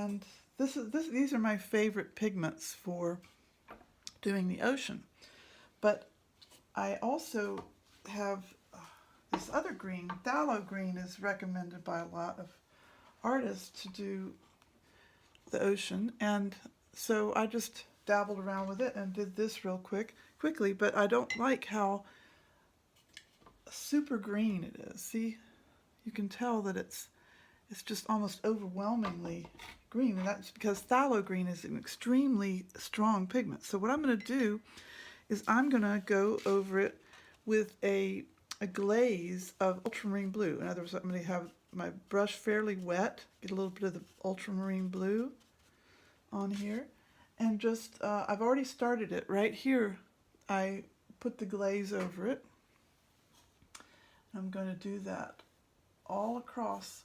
And these are my favorite pigments for doing the ocean. But I also have this other green. Phthalo green is recommended by a lot of artists to do the ocean, and so I just dabbled around with it and did this quickly, but I don't like how super green it is. See, you can tell that it's just almost overwhelmingly green, and that's because phthalo green is an extremely strong pigment. So what I'm going to do is I'm going to go over it with a glaze of ultramarine blue. In other words, I'm going to have my brush fairly wet, get a little bit of the ultramarine blue on here, and just, I've already started it right here. I put the glaze over it. I'm going to do that all across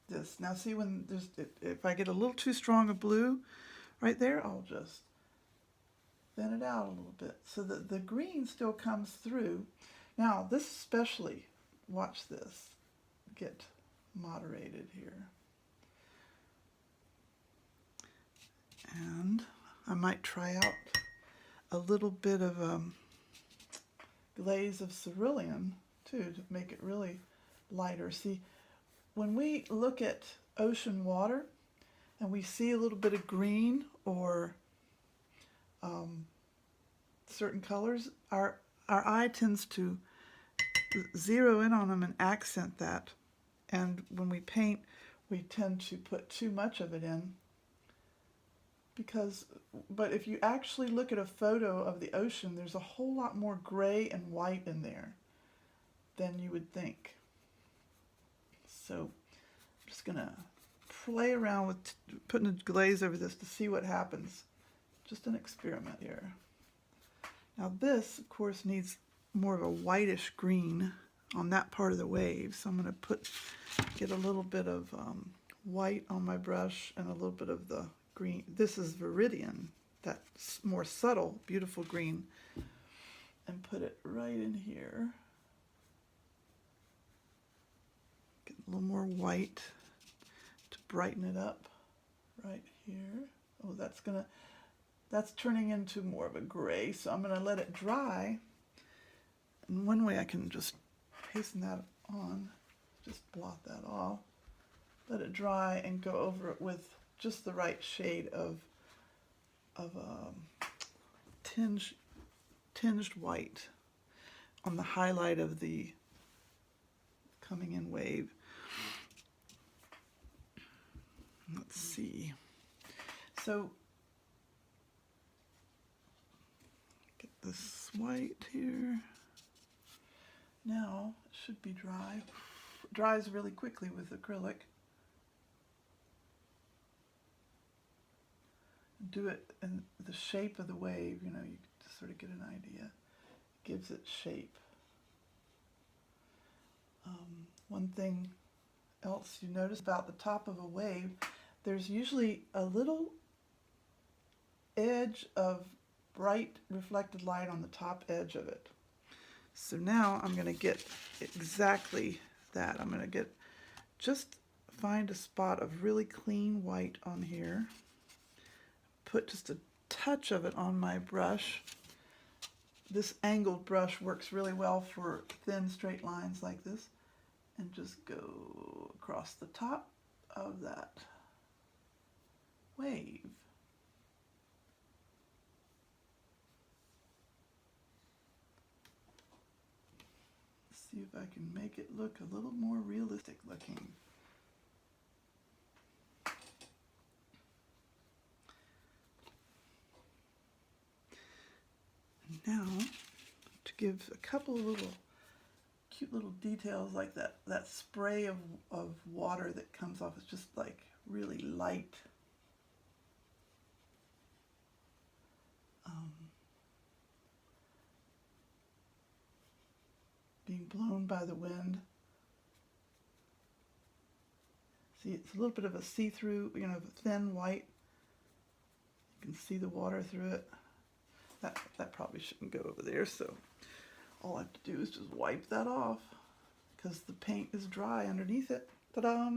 this. Now see, when there's, if I get a little too strong a blue right there, I'll just thin it out a little bit so that the green still comes through. Now this especially, watch this get moderated here. And I might try out a little bit of glaze of cerulean too to make it really lighter. See, when we look at ocean water and we see a little bit of green or certain colors, our eye tends to zero in on them and accent that. And when we paint, we tend to put too much of it in. But if you actually look at a photo of the ocean, there's a whole lot more gray and white in there than you would think. So I'm just going to play around with putting a glaze over this to see what happens. Just an experiment here. Now this, of course, needs more of a whitish green on that part of the wave. So I'm going to get a little bit of white on my brush and a little bit of the green. This is Viridian, that more subtle, beautiful green, and put it right in here. Get a little more white to brighten it up right here. Oh, that's turning into more of a gray, so I'm gonna let it dry. And one way I can just hasten that on, just blot that off, let it dry and go over it with just the right shade of tinged white on the highlight of the coming in wave. Let's see. So get this white here. Now it should be dry. It dries really quickly with acrylic. Do it in the shape of the wave, you know, you just sort of get an idea. It gives it shape. One thing else you notice about the top of a wave, there's usually a little edge of bright reflected light on the top edge of it. So now I'm going to get exactly that. I'm going to find a spot of really clean white on here. Put just a touch of it on my brush. This angled brush works really well for thin straight lines like this, and just go across the top of that wave. Let's see if I can make it look a little more realistic looking. Now, to give a couple of little cute little details like that spray of water that comes off, it's just like really light. Being blown by the wind. See, it's a little bit of a see-through, you know, thin white. You can see the water through it. That probably shouldn't go over there, so all I have to do is just wipe that off because the paint is dry underneath it. Ta-da!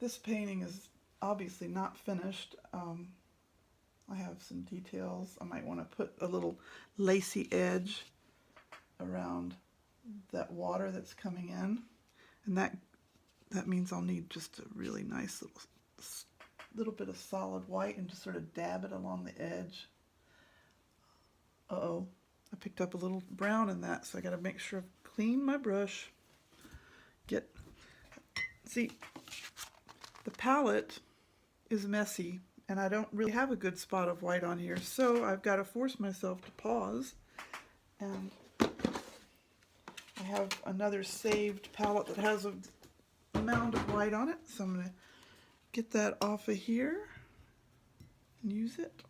this painting is obviously not finished. I have some details. I might want to put a little lacy edge around that water that's coming in, and that means I'll need just a really nice little bit of solid white and just sort of dab it along the edge. Uh-oh, I picked up a little brown in that, so I got to make sure I clean my brush. See, the palette is messy, and I don't really have a good spot of white on here, so I've got to force myself to pause. And I have another saved palette that has a mound of white on it, so I'm going to get that off of here and use it.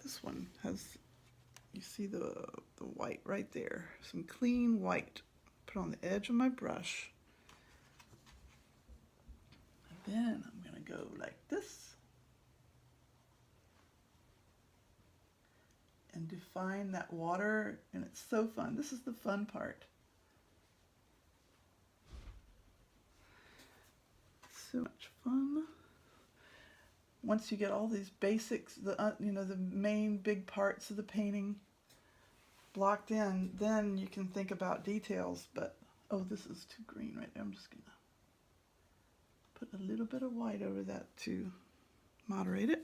This one has, you see the white right there, some clean white. Put on the edge of my brush. And then I'm going to go like this and define that water, and it's so fun. This is the fun part. So much fun. Once you get all these basics, the main big parts of the painting blocked in, then you can think about details. But oh, this is too green right there. I'm just gonna put a little bit of white over that to moderate it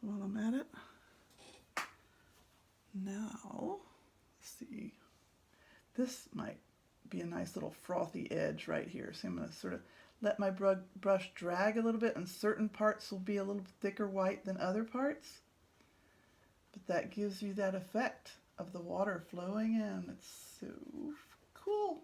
while I'm at it. Now, let's see, this might be a nice little frothy edge right here. So I'm going to sort of let my brush drag a little bit, and certain parts will be a little thicker white than other parts. But that gives you that effect of the water flowing in. It's so cool.